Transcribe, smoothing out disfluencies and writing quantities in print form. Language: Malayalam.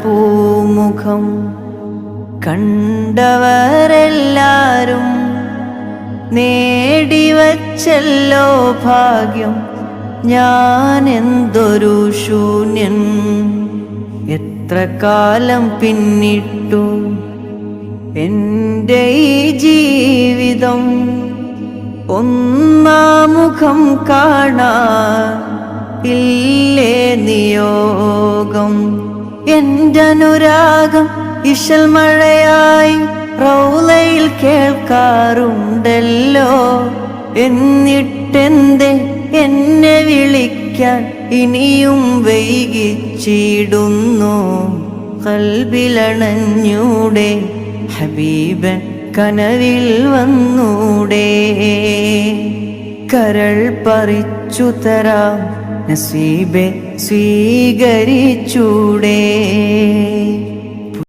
പൂമുഖം കണ്ടവരെല്ലാരും നേടിവച്ചല്ലോ ഭാഗ്യം. ഞാൻ എന്തൊരു ശൂന്യൻ, എത്ര കാലം പിന്നിട്ടു എൻ്റെ ഈ ജീവിതം. ഒന്നാമുഖം കാണാൻ ഇല്ലേ നിയോഗം. എൻ്റെ അനുരാഗം ഇശൽ മഴയായി റൗളയിൽ കേൾക്കാറുണ്ടല്ലോ. എന്നിട്ടെന്തേ എന്നെ വിളിക്കാൻ ഇനിയും വൈകിച്ചിടുന്നു? ഖൽബിലണഞ്ഞൂടെ ഹബീബൻ കനവിൽ വന്നൂടെ. കരൾ പറിച്ചു തരാം നസീബെ സ്വീകരിച്ചൂടെ.